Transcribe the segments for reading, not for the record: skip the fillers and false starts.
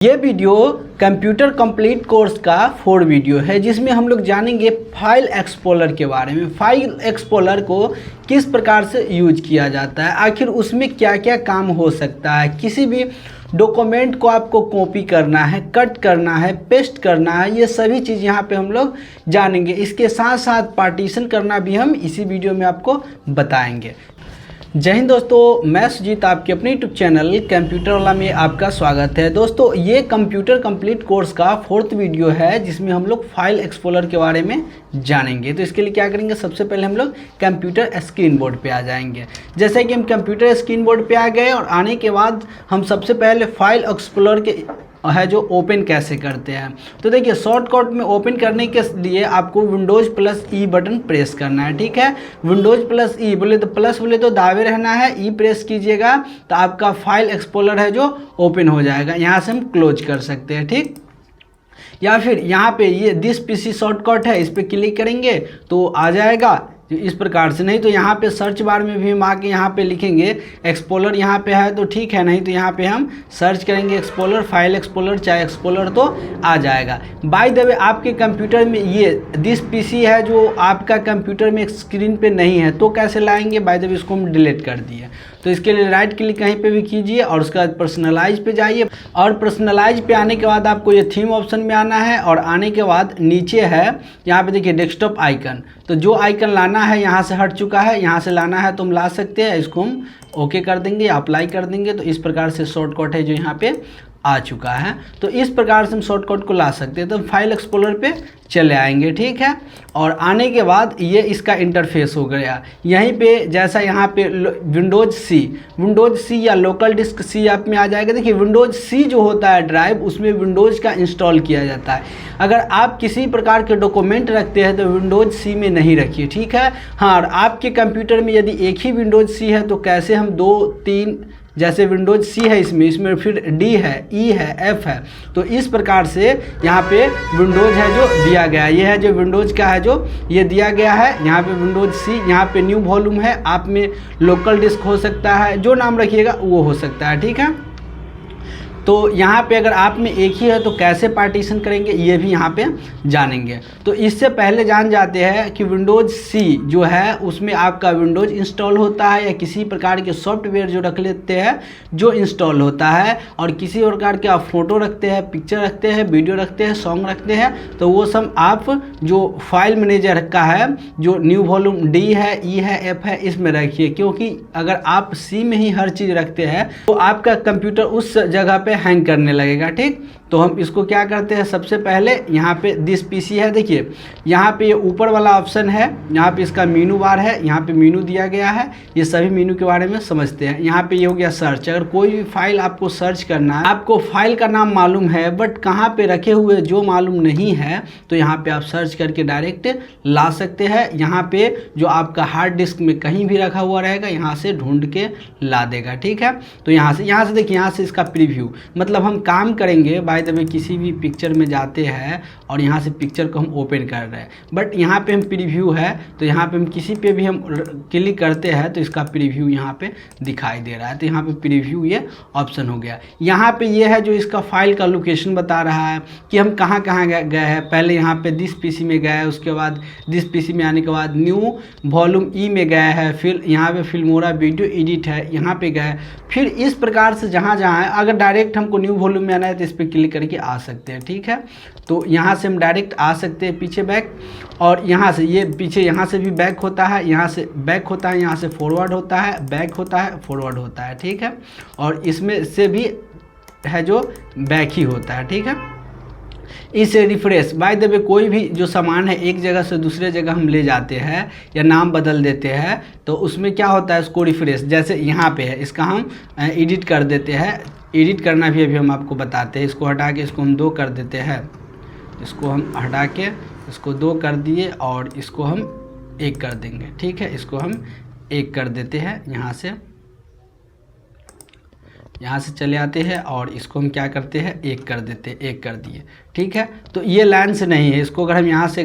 ये video computer complete course का 4 video है जिसमें हम लोग जानेंगे फाइल एक्सप्लोरर के बारे में। फाइल एक्सप्लोरर को किस प्रकार से यूज किया जाता है, आखिर उसमें क्या क्या काम हो सकता है। किसी भी डॉक्यूमेंट को आपको कॉपी करना है, कट करना है, पेस्ट करना है, ये सभी चीज़ यहाँ पे हम लोग जानेंगे। इसके साथ साथ पार्टीशन करना भी हम इसी वीडियो में आपको बताएंगे। जय हिंद दोस्तों, मैं सुजीत आपके अपने यूट्यूब चैनल कंप्यूटर वाला में आपका स्वागत है। दोस्तों, ये कंप्यूटर कंप्लीट कोर्स का 4th वीडियो है जिसमें हम लोग फाइल एक्सप्लोरर के बारे में जानेंगे। तो इसके लिए क्या करेंगे, सबसे पहले हम लोग कंप्यूटर स्क्रीन बोर्ड पे आ जाएंगे। जैसे कि हम कंप्यूटर स्क्रीन बोर्ड पे आ गए और आने के बाद हम सबसे पहले फाइल एक्सप्लोरर के है जो ओपन कैसे करते हैं। तो देखिए, शॉर्टकट में ओपन करने के लिए आपको विंडोज़ प्लस ई बटन प्रेस करना है। ठीक है, विंडोज़ प्लस ई बोले तो प्लस बोले तो दावे रहना है, ई प्रेस कीजिएगा तो आपका फाइल एक्सप्लोरर है जो ओपन हो जाएगा। यहाँ से हम क्लोज कर सकते हैं। ठीक, या फिर यहाँ पे ये दिस पीसी शॉर्टकट है, इस पर क्लिक करेंगे तो आ जाएगा इस प्रकार से। नहीं तो यहाँ पे सर्च बार में भी हम आके यहाँ पे लिखेंगे एक्सप्लोरर, यहाँ पे है तो ठीक है, नहीं तो यहाँ पे हम सर्च करेंगे एक्सप्लोरर, फाइल एक्सप्लोरर चाहे एक्सप्लोरर तो आ जाएगा। बाय द वे, आपके कंप्यूटर में ये दिस पीसी है जो आपका कंप्यूटर में स्क्रीन पे नहीं है तो कैसे लाएंगे। बाय द वे, इसको हम डिलीट कर दिए। तो इसके लिए राइट क्लिक कहीं पे भी कीजिए और उसके बाद पर्सनलाइज पे जाइए और पर्सनलाइज पे आने के बाद आपको ये थीम ऑप्शन में आना है और आने के बाद नीचे है यहाँ पे देखिए डेस्कटॉप आइकन। तो जो आइकन लाना है यहाँ से हट चुका है, यहाँ से लाना है तो हम ला सकते हैं। इसको हम ओके कर देंगे, अप्लाई कर देंगे तो इस प्रकार से शॉर्टकट है जो यहाँ पे आ चुका है। तो इस प्रकार से हम शॉर्टकट को ला सकते हैं। तो फाइल एक्सप्लोरर पे चले आएंगे। ठीक है, और आने के बाद ये इसका इंटरफेस हो गया। यहीं पे जैसा यहाँ पे विंडोज़ सी या लोकल डिस्क सी आप में आ जाएगा। देखिए, विंडोज़ सी जो होता है ड्राइव, उसमें विंडोज़ का इंस्टॉल किया जाता है। अगर आप किसी प्रकार के डॉक्यूमेंट रखते हैं तो विंडोज़ सी में नहीं रखिए। ठीक है, हाँ, आपके कंप्यूटर में यदि एक ही विंडोज़ सी है तो कैसे हम 2-3 जैसे विंडोज सी है इसमें फिर डी है, ई है, एफ है, तो इस प्रकार से यहाँ पे विंडोज है जो दिया गया है। ये है जो विंडोज का है जो ये दिया गया है। यहाँ पे विंडोज सी, यहाँ पे न्यू वॉल्यूम है, आप में लोकल डिस्क हो सकता है, जो नाम रखिएगा वो हो सकता है। ठीक है, तो यहाँ पे अगर आप में एक ही है तो कैसे पार्टीशन करेंगे ये भी यहाँ पे जानेंगे। तो इससे पहले जान जाते हैं कि विंडोज़ सी जो है उसमें आपका विंडोज़ इंस्टॉल होता है या किसी प्रकार के सॉफ्टवेयर जो रख लेते हैं जो इंस्टॉल होता है, और किसी प्रकार के आप फ़ोटो रखते हैं, पिक्चर रखते हैं, वीडियो रखते हैं, सॉन्ग रखते हैं, तो वो सब आप जो फाइल मैनेजर का है जो न्यू वॉल्यूम डी है, ई है, एफ है, इसमें रखिए। क्योंकि अगर आप सी में ही हर चीज़ रखते हैं तो आपका कंप्यूटर उस जगह पे हैंग करने लगेगा। ठीक, तो हम इसको क्या करते हैं, सबसे पहले यहाँ पे दिस पीसी है, देखिए यहाँ पे ऊपर वाला ऑप्शन है, यहाँ पे इसका मीनू बार है, यहाँ पे मीनू दिया गया है। ये सभी मीनू के बारे में समझते हैं। यहाँ पे ये हो गया सर्च। अगर कोई भी फाइल आपको सर्च करना है, आपको फाइल का नाम मालूम है बट कहाँ पे रखे हुए जो मालूम नहीं है, तो यहाँ पे आप सर्च करके डायरेक्ट ला सकते हैं। यहाँ पे जो आपका हार्ड डिस्क में कहीं भी रखा हुआ रहेगा, यहाँ से ढूंढ के ला देगा। ठीक है, तो यहाँ से देखिए, यहाँ से इसका प्रीव्यू, मतलब हम काम करेंगे बाय द वे किसी भी पिक्चर में जाते हैं और यहाँ से पिक्चर को हम ओपन कर रहे हैं, बट यहाँ पे हम प्रीव्यू है तो यहाँ पे हम किसी पे भी हम क्लिक करते हैं तो इसका प्रीव्यू यहाँ पे दिखाई दे रहा है। तो यहाँ पे प्रीव्यू ये ऑप्शन हो गया। यहाँ पे ये है जो इसका फाइल का लोकेशन बता रहा है कि हम कहाँ कहाँ गए हैं। पहले यहाँ पे दिस पीसी में गए, उसके बाद दिस पीसी में आने के बाद न्यू वॉल्यूम ई में गए हैं, फिर यहाँ पे फिल्मोरा वीडियो एडिट है, यहाँ पे गए। फिर इस प्रकार से जहाँ जहाँ है, अगर डायरेक्ट हमको न्यू वॉल्यूम में आना है तो इस पर क्लिक करके आ सकते हैं। ठीक है, तो यहाँ से हम डायरेक्ट आ सकते हैं पीछे बैक, और यहाँ से ये पीछे यहाँ से भी बैक होता है, यहाँ से बैक होता है, यहाँ से फॉरवर्ड होता है, बैक होता है, फॉरवर्ड होता है। ठीक है, और इसमें से भी है जो बैक ही होता है। ठीक है, इसे रिफ्रेश, बाय द वे कोई भी जो सामान है एक जगह से दूसरे जगह हम ले जाते हैं या नाम बदल देते हैं तो उसमें क्या होता है, उसको रिफ्रेश, जैसे यहाँ पे है इसका हम एडिट कर देते हैं। एडिट करना भी अभी हम आपको बताते हैं। इसको हटा के इसको हम 2 कर देते हैं, इसको हम हटा के इसको 2 कर दिए और इसको हम 1 कर देंगे। ठीक है, इसको हम 1 कर देते हैं। यहाँ से चले आते हैं और इसको हम क्या करते हैं, 1 कर देते हैं, 1 कर दिए। ठीक है, तो ये लाइन से नहीं है, इसको अगर हम यहाँ से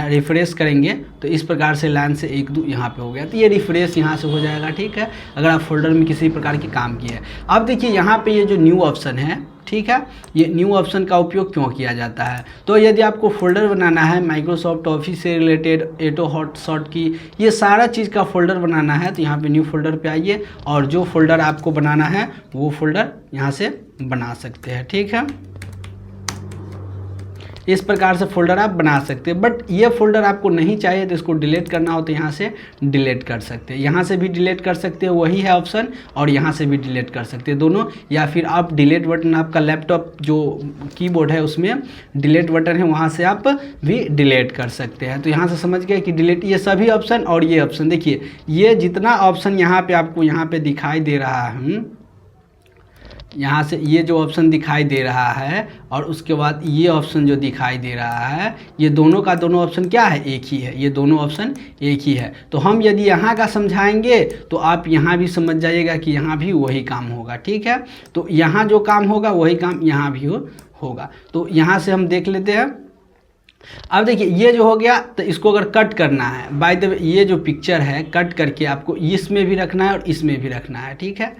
रिफ्रेश करेंगे तो इस प्रकार से लाइन से 1 2 यहाँ पे हो गया, तो ये रिफ्रेश यहाँ से हो जाएगा। ठीक है, अगर आप फोल्डर में किसी प्रकार के काम किए। अब देखिए यहाँ पे ये जो न्यू ऑप्शन है ठीक है, ये न्यू ऑप्शन का उपयोग क्यों किया जाता है। तो यदि आपको फोल्डर बनाना है माइक्रोसॉफ्ट ऑफिस से रिलेटेड, एटो हॉटशॉट की, ये सारा चीज़ का फोल्डर बनाना है तो यहाँ पे न्यू फोल्डर पे आइए और जो फोल्डर आपको बनाना है वो फोल्डर यहाँ से बना सकते हैं। ठीक है, इस प्रकार से फोल्डर आप बना सकते हैं। बट ये फोल्डर आपको नहीं चाहिए तो इसको डिलीट करना हो तो यहाँ से डिलीट कर सकते हैं, यहाँ से भी डिलीट कर सकते हैं, वही है ऑप्शन, और यहाँ से भी डिलीट कर सकते हैं दोनों। या फिर आप डिलीट बटन, आपका लैपटॉप जो कीबोर्ड है उसमें डिलीट बटन है, वहाँ से आप भी डिलीट कर सकते हैं। तो यहाँ से समझ गए कि डिलीट, ये सभी ऑप्शन और ये ऑप्शन, देखिए ये जितना ऑप्शन यहाँ पे आपको यहाँ पे दिखाई दे रहा है, यहाँ से ये जो ऑप्शन दिखाई दे रहा है और उसके बाद ये ऑप्शन जो दिखाई दे रहा है, ये दोनों का दोनों ऑप्शन क्या है, एक ही है, ये दोनों ऑप्शन एक ही है। तो हम यदि यहाँ का समझाएंगे तो आप यहाँ भी समझ जाइएगा कि यहाँ भी वही काम होगा। ठीक है, तो यहाँ जो काम होगा वही काम यहाँ भी होगा। तो यहाँ से हम देख लेते हैं। अब देखिए ये जो हो गया, तो इसको अगर कट करना है, बाय द वे ये जो पिक्चर है कट करके आपको इसमें भी रखना है और इसमें भी रखना है। ठीक है,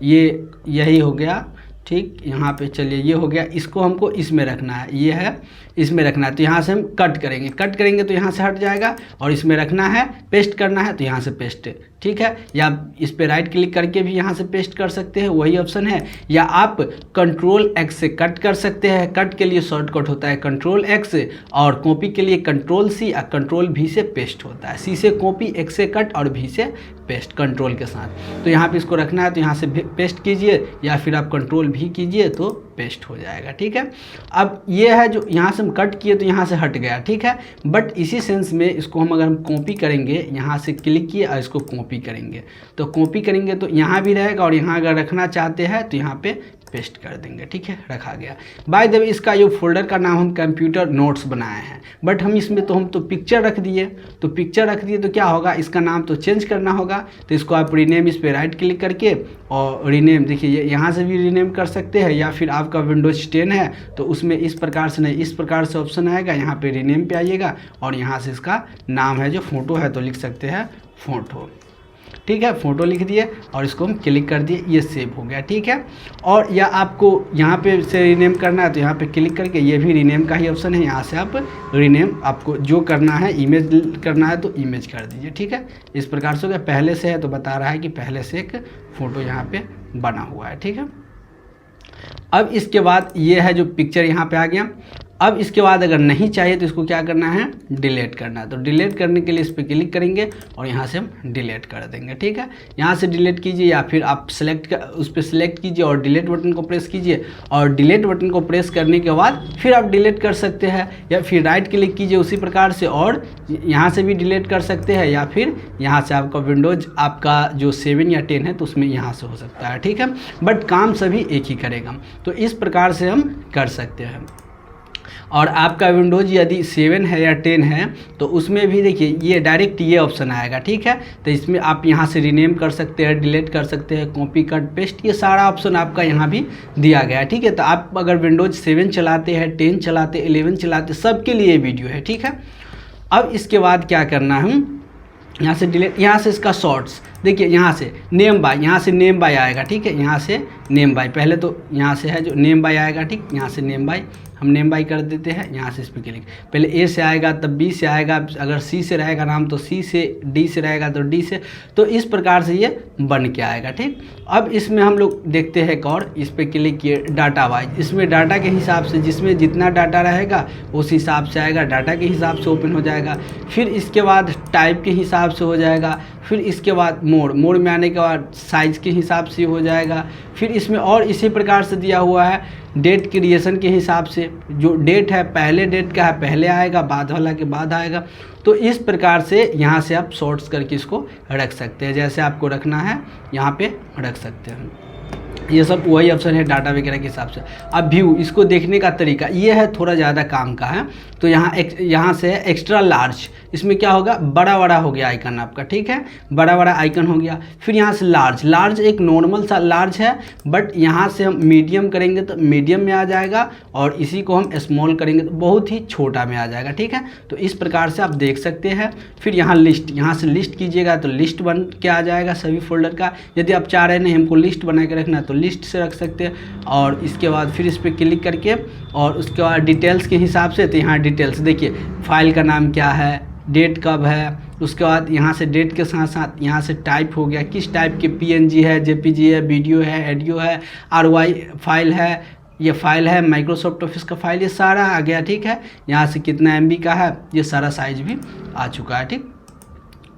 ये यही हो गया। ठीक, यहाँ पे चलिए ये हो गया, इसको हमको इसमें रखना है, ये है इसमें रखना है। तो यहाँ से हम कट करेंगे तो यहाँ से हट जाएगा, और इसमें रखना है, पेस्ट करना है तो यहाँ से पेस्ट। ठीक है, या इस पे राइट क्लिक करके भी यहाँ से पेस्ट कर सकते हैं, वही ऑप्शन है। या आप कंट्रोल एक्स से कट कर सकते हैं, कट के लिए शॉर्टकट होता है कंट्रोल एक्स, और कॉपी के लिए कंट्रोल सी या कंट्रोल भी से पेस्ट होता है। सी से कॉपी, एक्स से कट और भी से पेस्ट कंट्रोल के साथ। तो यहाँ पे इसको रखना है तो यहाँ से पेस्ट कीजिए, या फिर आप कंट्रोल भी कीजिए तो पेस्ट हो जाएगा। ठीक है, अब ये है जो यहाँ से हम कट किए तो यहाँ से हट गया। ठीक है, बट इसी सेंस में इसको हम अगर हम कॉपी करेंगे, यहाँ से क्लिक किए और इसको कॉपी करेंगे, तो कॉपी करेंगे तो यहाँ भी रहेगा, और यहाँ अगर रखना चाहते हैं तो यहाँ पे पेस्ट कर देंगे। ठीक है, रखा गया। बाय द वे इसका जो फोल्डर का नाम हम कंप्यूटर नोट्स बनाए हैं, बट हम इसमें तो हम तो पिक्चर रख दिए, तो क्या होगा, इसका नाम तो चेंज करना होगा। तो इसको आप रीनेम, इस पर राइट क्लिक करके और रीनेम, देखिए यहाँ से भी रीनेम कर सकते हैं, या फिर आपका विंडोज 10 है तो उसमें इस प्रकार से नहीं, इस प्रकार से ऑप्शन आएगा, यहाँ पे रीनेम पे आइएगा और यहाँ से इसका नाम है जो फोटो है तो लिख सकते हैं फोटो। ठीक है, फोटो लिख दिए और इसको हम क्लिक कर दिए, ये सेव हो गया। ठीक है, और या आपको यहाँ पे से रीनेम करना है तो यहाँ पे क्लिक करके, ये भी रीनेम का ही ऑप्शन है, यहाँ से आप रीनेम, आपको जो करना है, इमेज करना है तो इमेज कर दीजिए। ठीक है, इस प्रकार से हो गया। पहले से है तो बता रहा है कि पहले से एक फ़ोटो यहाँ पे बना हुआ है। ठीक है, अब इसके बाद ये है जो पिक्चर यहाँ पे आ गया। अब इसके बाद अगर नहीं चाहिए तो इसको क्या करना है, डिलीट करना है। तो डिलीट करने के लिए इस पर क्लिक करेंगे और यहाँ से हम डिलीट कर देंगे। ठीक है, यहाँ से डिलीट कीजिए, या फिर आप उस पर सिलेक्ट कीजिए और डिलीट बटन को प्रेस कीजिए, और डिलीट बटन को प्रेस करने के बाद फिर आप डिलीट कर सकते हैं, या फिर राइट क्लिक कीजिए उसी प्रकार से और यहाँ से भी डिलीट कर सकते हैं, या फिर यहाँ से आपका विंडोज आपका जो 7 या 10 है तो उसमें यहाँ से हो सकता है। ठीक है, बट काम सभी एक ही करेगा। तो इस प्रकार से हम कर सकते हैं। और आपका विंडोज यदि 7 है या 10 है तो उसमें भी देखिए ये डायरेक्ट ये ऑप्शन आएगा। ठीक है, तो इसमें आप यहाँ से रीनेम कर सकते हैं, डिलीट कर सकते हैं, कॉपी कट पेस्ट, ये सारा ऑप्शन आपका यहाँ भी दिया गया है। ठीक है, तो आप अगर विंडोज 7 चलाते हैं, 10 चलाते, 11 चलाते, सबके लिए वीडियो है। ठीक है, अब इसके बाद क्या करना है, हम यहाँ से डिलीट, यहाँ से इसका शॉर्ट्स देखिए, यहाँ से नेम बाय, यहाँ से नेम बाय आएगा। ठीक है, यहाँ से नेम बाय, पहले तो यहाँ से है जो नेम बाय आएगा। ठीक, यहाँ से नेम बाय हम नेम बाय कर देते हैं। यहाँ से इस पर क्लिक, पहले ए से आएगा तब बी से आएगा, अगर सी से रहेगा नाम तो सी से, डी से रहेगा तो डी से, तो इस प्रकार से ये बन के आएगा। ठीक, अब इसमें हम लोग देखते हैं एक और, इस पर क्लिक किए डाटा वाइज, इसमें डाटा के हिसाब से जिसमें जितना डाटा रहेगा उस हिसाब से आएगा, डाटा के हिसाब से ओपन हो जाएगा। फिर इसके बाद टाइप के हिसाब से हो जाएगा, फिर इसके बाद मोड में आने के बाद साइज़ के हिसाब से हो जाएगा। फिर इसमें और इसी प्रकार से दिया हुआ है डेट क्रिएशन के हिसाब से, जो डेट है पहले डेट का है पहले आएगा, बाद वाला के बाद आएगा। तो इस प्रकार से यहाँ से आप शॉर्ट्स करके इसको रख सकते हैं, जैसे आपको रखना है यहाँ पे रख सकते हैं। ये सब वही ऑप्शन है डाटा वगैरह के हिसाब से। अब व्यू, इसको देखने का तरीका ये है, थोड़ा ज़्यादा काम का है। तो यहाँ से है एक्स्ट्रा लार्ज, इसमें क्या होगा, बड़ा बड़ा हो गया आइकन आपका। ठीक है, बड़ा बड़ा आइकन हो गया। फिर यहाँ से लार्ज एक नॉर्मल सा लार्ज है, बट यहाँ से हम मीडियम करेंगे तो मीडियम में आ जाएगा, और इसी को हम स्मॉल करेंगे तो बहुत ही छोटा में आ जाएगा। ठीक है, तो इस प्रकार से आप देख सकते हैं। फिर यहाँ लिस्ट, यहाँ से लिस्ट कीजिएगा तो लिस्ट बन के आ जाएगा सभी फोल्डर का। यदि आप चाह रहे हैं हमको लिस्ट बना के रखना तो तो लिस्ट से रख सकते हैं। और इसके बाद फिर इस पर क्लिक करके और उसके बाद डिटेल्स के हिसाब से, तो यहाँ डिटेल्स देखिए फाइल का नाम क्या है, डेट कब है, उसके बाद यहाँ से डेट के साथ साथ यहाँ से टाइप हो गया, किस टाइप के PNG है, JPG है, वीडियो है, ऑडियो है, RY फाइल है, ये फाइल है माइक्रोसॉफ्ट ऑफिस का फाइल, ये सारा आ गया। ठीक है, यहाँ से कितना MB का है, ये सारा साइज भी आ चुका है। ठीक,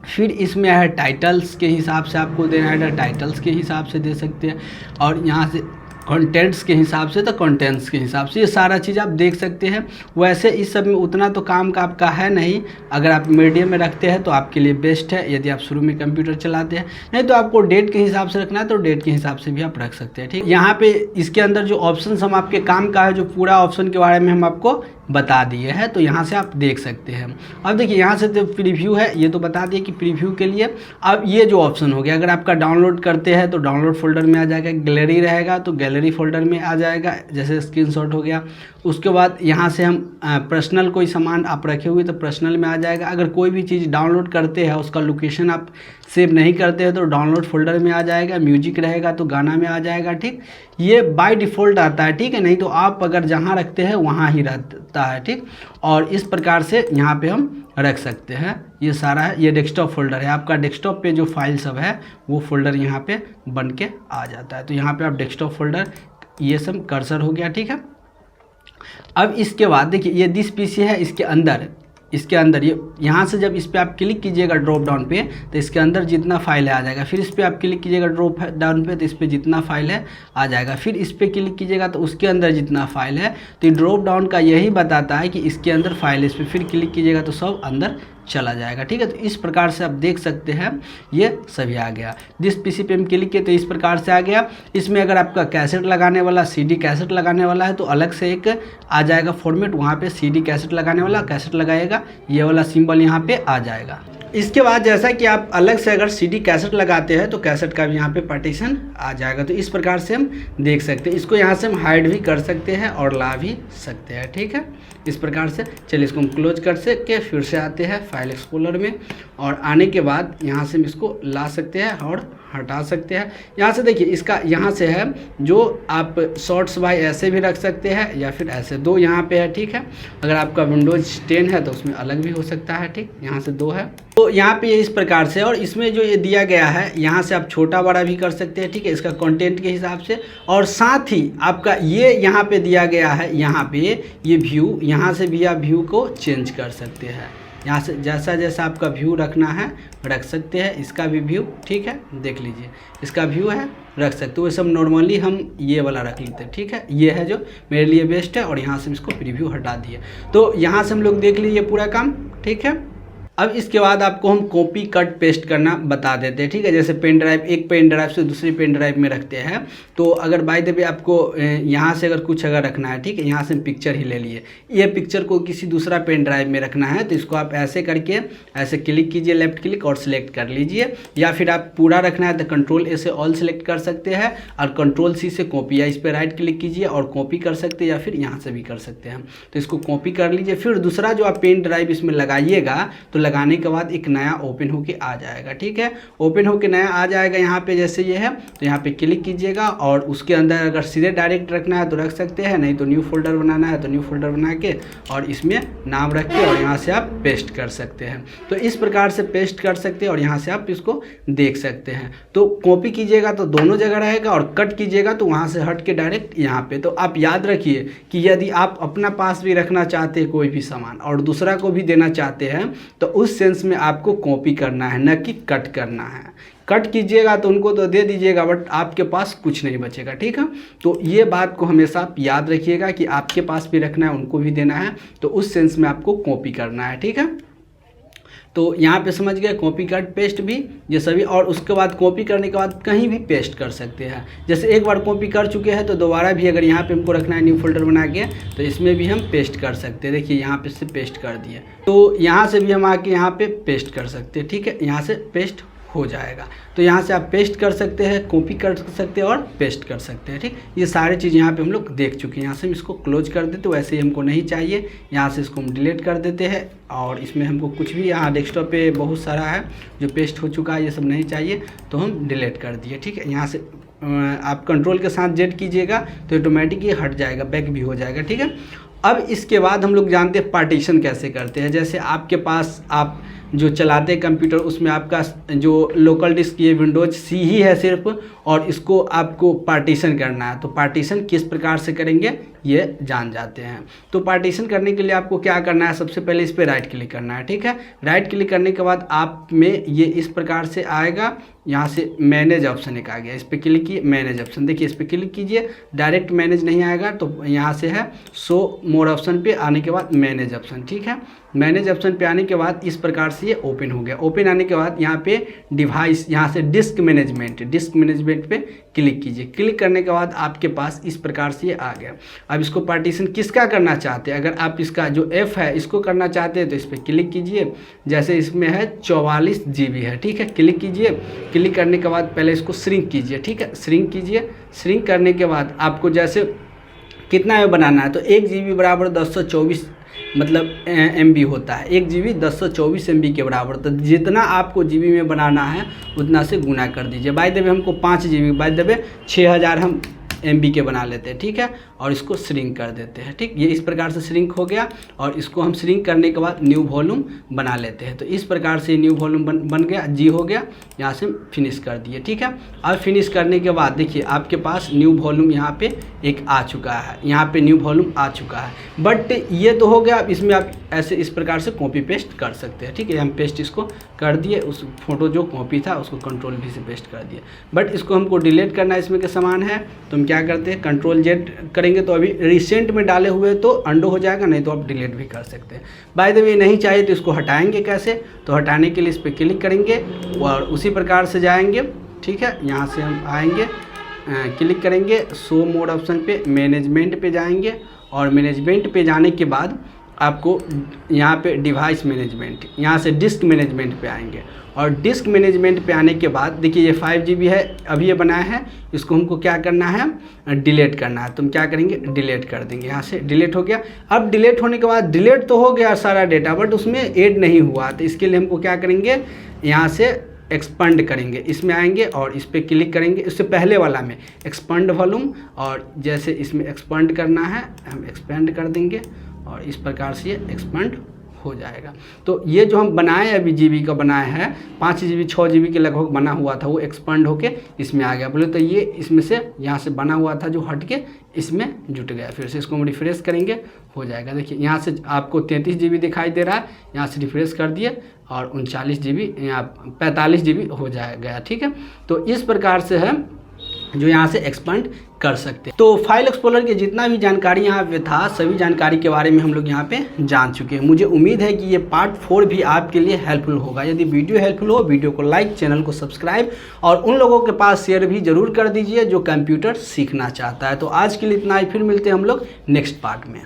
फिर इसमें है टाइटल्स के हिसाब से आपको देना है, टाइटल्स के हिसाब से दे सकते हैं। और यहाँ से कंटेंट्स के हिसाब से तो कंटेंट्स के हिसाब से, ये सारा चीज़ आप देख सकते हैं। वैसे इस सब में उतना तो काम का आपका है नहीं, अगर आप मीडियम में रखते हैं तो आपके लिए बेस्ट है, यदि आप शुरू में कंप्यूटर चलाते हैं। नहीं तो आपको डेट के हिसाब से रखना है तो डेट के हिसाब से भी आप रख सकते हैं। ठीक, यहाँ पे इसके अंदर जो ऑप्शन हम आपके काम का है, जो पूरा ऑप्शन के बारे में हम आपको बता दिए हैं, तो यहाँ से आप देख सकते हैं। अब देखिए यहाँ से तो प्रीव्यू है, ये तो बता दिए कि प्रीव्यू के लिए। अब ये जो ऑप्शन हो गया, अगर आपका डाउनलोड करते हैं तो डाउनलोड फोल्डर में आ जाएगा, गैलरी रहेगा तो गैलरी फोल्डर में आ जाएगा, जैसे स्क्रीनशॉट हो गया। उसके बाद यहाँ से हम पर्सनल कोई सामान आप रखे हुए तो पर्सनल में आ जाएगा। अगर कोई भी चीज़ डाउनलोड करते हैं उसका लोकेशन आप सेव नहीं करते हैं तो डाउनलोड फोल्डर में आ जाएगा, म्यूजिक रहेगा तो गाना में आ जाएगा। ठीक, ये बाय डिफ़ॉल्ट आता है। ठीक है, नहीं तो आप अगर जहाँ रखते हैं वहाँ ही रहता है। ठीक, और इस प्रकार से यहाँ पे हम रख सकते हैं। ये सारा है, ये डेस्कटॉप फोल्डर है, आपका डेस्कटॉप पे जो फाइल सब है वो फोल्डर यहाँ पे बन के आ जाता है। तो यहाँ पे आप डेस्कटॉप फोल्डर, ये सब कर्सर हो गया। ठीक है, अब इसके बाद देखिए ये दिस PC है, इसके अंदर ये यहाँ से जब इस पर आप क्लिक कीजिएगा ड्रॉप डाउन पे तो इसके अंदर जितना फाइल है आ जाएगा। फिर इस पर आप क्लिक कीजिएगा ड्रॉप डाउन पे तो इस पर जितना फाइल है आ जाएगा। फिर इस पर क्लिक कीजिएगा तो उसके अंदर जितना फाइल है, तो ड्रॉप डाउन का यही बताता है कि इसके अंदर फाइल है। इस पर फिर क्लिक कीजिएगा तो सब अंदर चला जाएगा। ठीक है, तो इस प्रकार से आप देख सकते हैं ये सभी आ गया। जिस PC पे हम क्लिक किए तो इस प्रकार से आ गया। इसमें अगर आपका कैसेट लगाने वाला, CD कैसेट लगाने वाला है तो अलग से एक आ जाएगा फॉर्मेट, वहाँ पे CD कैसेट लगाने वाला कैसेट लगाएगा, ये वाला सिंबल यहाँ पे आ जाएगा। इसके बाद जैसा कि आप अलग से अगर CD कैसेट लगाते हैं तो कैसेट का भी यहाँ पे पार्टीशन आ जाएगा। तो इस प्रकार से हम देख सकते हैं। इसको यहाँ से हम हाइड भी कर सकते हैं और ला भी सकते हैं। ठीक है, इस प्रकार से। चलिए इसको हम क्लोज कर सकते, फिर से आते हैं फाइल एक्सप्लोरर में, और आने के बाद यहाँ से हम इसको ला सकते हैं और हटा सकते हैं। यहाँ से देखिए इसका यहाँ से है जो आप शॉर्ट्स बाय ऐसे भी रख सकते हैं या फिर ऐसे, दो यहाँ पे है। ठीक है, अगर आपका विंडोज 10 है तो उसमें अलग भी हो सकता है। ठीक, यहाँ से दो है तो यहाँ पे ये इस प्रकार से। और इसमें जो ये दिया गया है यहाँ से आप छोटा बड़ा भी कर सकते हैं। ठीक है, इसका कंटेंट के हिसाब से। और साथ ही आपका ये यहाँ पे दिया गया है, यहाँ पे ये व्यू, यहाँ से भी आप व्यू को चेंज कर सकते हैं। यहाँ से जैसा जैसा आपका व्यू रखना है रख सकते हैं। इसका भी व्यू, ठीक है, देख लीजिए इसका व्यू है, रख सकते हो। वो सब नॉर्मली हम ये वाला रख लेते हैं। ठीक है, ये है जो मेरे लिए बेस्ट है। और यहाँ से इसको प्रीव्यू हटा दिए तो यहाँ से हम लोग देख लीजिए पूरा काम। ठीक है, अब इसके बाद आपको हम कॉपी कट पेस्ट करना बता देते हैं। ठीक है, जैसे पेन ड्राइव, एक पेन ड्राइव से दूसरी पेन ड्राइव में रखते हैं तो अगर बाय द वे आपको यहाँ से अगर कुछ अगर रखना है, ठीक है, यहाँ से हम पिक्चर ही ले लिए, ये पिक्चर को किसी दूसरा पेन ड्राइव में रखना है तो इसको आप ऐसे करके ऐसे क्लिक कीजिए, लेफ्ट क्लिक और सिलेक्ट कर लीजिए। या फिर आप पूरा रखना है तो Ctrl+A से ऑल सेलेक्ट कर सकते हैं और Ctrl+C से कॉपी, या इस पर राइट क्लिक कीजिए और कॉपी कर सकते हैं, या फिर यहाँ से भी कर सकते हैं। तो इसको कॉपी कर लीजिए। फिर दूसरा जो आप पेन ड्राइव इसमें लगाइएगा तो लगाने के बाद एक नया ओपन होके आ जाएगा। ठीक है, ओपन होके नया आ जाएगा। यहाँ पे जैसे ये है तो यहाँ पे क्लिक कीजिएगा और उसके अंदर अगर सीधे डायरेक्ट रखना है तो रख सकते हैं, नहीं तो न्यू फोल्डर बनाना है तो न्यू फोल्डर बना के और इसमें नाम रख के और यहाँ से आप पेस्ट कर सकते हैं। तो इस प्रकार से पेस्ट कर सकते हैं और यहाँ से आप इसको देख सकते हैं। तो कॉपी कीजिएगा तो दोनों जगह रहेगा और कट कीजिएगा तो वहाँ से हट के डायरेक्ट यहाँ पे। तो आप याद रखिए कि यदि आप अपना पास भी रखना चाहते हैं कोई भी सामान और दूसरा को भी देना चाहते हैं तो उस सेंस में आपको कॉपी करना है, न कि कट करना है। कट कीजिएगा तो उनको तो दे दीजिएगा बट आपके पास कुछ नहीं बचेगा। ठीक है, तो ये बात को हमेशा आप याद रखिएगा कि आपके पास भी रखना है, उनको भी देना है, तो उस सेंस में आपको कॉपी करना है। ठीक है, तो यहाँ पे समझ गए, कॉपी कट पेस्ट भी ये सभी। और उसके बाद कॉपी करने के बाद कहीं भी पेस्ट कर सकते हैं। जैसे एक बार कॉपी कर चुके हैं तो दोबारा भी अगर यहाँ पे हमको रखना है न्यू फोल्डर बना के तो इसमें भी हम पेस्ट कर सकते हैं। देखिए यहाँ पे से पेस्ट कर दिए तो यहाँ से भी हम आके यहाँ पे पेस्ट कर सकते हैं। ठीक है, यहाँ से पेस्ट हो जाएगा। तो यहाँ से आप पेस्ट कर सकते हैं, कॉपी कर सकते हैं और पेस्ट कर सकते हैं। ठीक, ये सारी चीज़ यहाँ पे हम लोग देख चुके हैं। यहाँ से हम इसको क्लोज कर देते, वैसे ही हमको नहीं चाहिए, यहाँ से इसको हम डिलीट कर देते हैं। और इसमें हमको कुछ भी, यहाँ डेस्कटॉप पे बहुत सारा है जो पेस्ट हो चुका है, ये सब नहीं चाहिए तो हम डिलीट कर दिए। ठीक है, यहाँ से आप कंट्रोल के साथ जेड कीजिएगा तो ऑटोमेटिक ये हट जाएगा, बैक भी हो जाएगा, ठीक है। अब इसके बाद हम लोग जानते हैं पार्टीशन कैसे करते हैं। जैसे आपके पास आप जो चलाते हैं कंप्यूटर, उसमें आपका जो लोकल डिस्क ये विंडोज सी ही है सिर्फ, और इसको आपको पार्टीशन करना है। तो पार्टीशन किस प्रकार से करेंगे ये जान जाते हैं। तो पार्टीशन करने के लिए आपको क्या करना है, सबसे पहले इस पर राइट क्लिक करना है, ठीक है। राइट क्लिक करने के बाद आप में ये इस प्रकार से आएगा, यहाँ से मैनेज ऑप्शन एक आ गया, इस पर क्लिक किए, मैनेज ऑप्शन देखिए, इस पर क्लिक कीजिए, डायरेक्ट मैनेज नहीं आएगा, तो यहाँ से है शो मोर ऑप्शन पे आने के बाद मैनेज ऑप्शन, ठीक है। मैनेज ऑप्शन पे आने के बाद इस प्रकार से ये ओपन हो गया। ओपन आने के बाद यहाँ पे डिवाइस, यहाँ से डिस्क मैनेजमेंट पे क्लिक कीजिए। क्लिक करने के बाद आपके पास इस प्रकार से ये आ गया। अब इसको पार्टीशन किसका करना चाहते हैं, अगर आप इसका जो F है इसको करना चाहते हैं तो इस पर क्लिक कीजिए। जैसे इसमें है 44 GB है, ठीक है, क्लिक कीजिए। क्लिक करने के बाद पहले इसको श्रिंक कीजिए, ठीक है, श्रिंक कीजिए। श्रिंक करने के बाद आपको जैसे कितना में बनाना है, तो 1 GB बराबर 1024 मतलब MB होता है, 1 GB 1024 MB के बराबर। तो जितना आपको GB में बनाना है उतना से गुना कर दीजिए। बाय द वे हमको 5 GB, बाय द वे 6000 हम MB के बना लेते हैं, ठीक है, और इसको श्रिंक कर देते हैं, ठीक। ये इस प्रकार से श्रिंक हो गया, और इसको हम श्रिंक करने के बाद न्यू वॉल्यूम बना लेते हैं। तो इस प्रकार से न्यू वॉल्यूम बन गया, जी हो गया, यहाँ से फिनिश कर दिए, ठीक है। अब फिनिश करने के बाद देखिए आपके पास न्यू वॉल्यूम यहाँ पे एक आ चुका है, यहाँ पे न्यू वॉल्यूम आ चुका है। बट ये तो हो गया, अब इसमें आप ऐसे इस प्रकार से कॉपी पेस्ट कर सकते हैं, ठीक है। हम पेस्ट इसको कर दिए, उस फोटो जो कॉपी था उसको कंट्रोल V से पेस्ट कर दिए। बट इसको हमको डिलीट करना इसमें के समान है, तो हम क्या करते हैं, कंट्रोल Z करेंगे तो अभी रिसेंट में डाले हुए तो अंडो हो जाएगा, नहीं तो आप डिलीट भी कर सकते हैं। बाय द वे नहीं चाहिए तो इसको हटाएंगे कैसे, तो हटाने के लिए इस पर क्लिक करेंगे और उसी प्रकार से जाएंगे, ठीक है। यहाँ से हम आएंगे, क्लिक करेंगे, शो मोड ऑप्शन पे, मैनेजमेंट पे जाएंगे, और मैनेजमेंट पे जाने के बाद आपको यहाँ पे डिवाइस मैनेजमेंट, यहाँ से डिस्क मैनेजमेंट पे आएंगे, और डिस्क मैनेजमेंट पे आने के बाद देखिए ये 5 GB है, अभी ये बनाया है, इसको हमको क्या करना है, डिलीट करना है। तो हम क्या करेंगे, डिलीट कर देंगे। यहाँ से डिलीट हो गया। अब डिलीट होने के बाद, डिलीट तो हो गया सारा डेटा, बट उसमें ऐड नहीं हुआ, तो इसके लिए हमको क्या करेंगे, यहाँ से एक्सपेंड करेंगे, इसमें आएंगे और इस पर क्लिक करेंगे, इससे पहले वाला में एक्सपेंड वॉल्यूम, और जैसे इसमें एक्सपेंड करना है हम एक्सपेंड कर देंगे, और इस प्रकार से ये एक्सपेंड हो जाएगा। तो ये जो हम बनाए अभी GB का बनाया है, 5 GB 6 GB के लगभग बना हुआ था, वो एक्सपेंड होके इसमें आ गया। बोले तो ये इसमें से यहाँ से बना हुआ था जो हट के इसमें जुट गया। फिर से इसको हम रिफ्रेश करेंगे, हो जाएगा। देखिए यहाँ से आपको 33 GB दिखाई दे रहा है, यहाँ से रिफ्रेश कर दिए और 39 GB, यहाँ 45 GB हो जाएगा, ठीक है। तो इस प्रकार से है जो यहाँ से एक्सपेंड कर सकते हैं। तो फाइल एक्सप्लोरर के जितना भी जानकारी यहाँ पे था, सभी जानकारी के बारे में हम लोग यहाँ पे जान चुके हैं। मुझे उम्मीद है कि ये पार्ट 4 भी आपके लिए हेल्पफुल होगा। यदि वीडियो हेल्पफुल हो, वीडियो को लाइक, चैनल को सब्सक्राइब और उन लोगों के पास शेयर भी जरूर कर दीजिए जो कंप्यूटर सीखना चाहता है। तो आज के लिए इतना ही, फिर मिलते हैं हम लोग नेक्स्ट पार्ट में।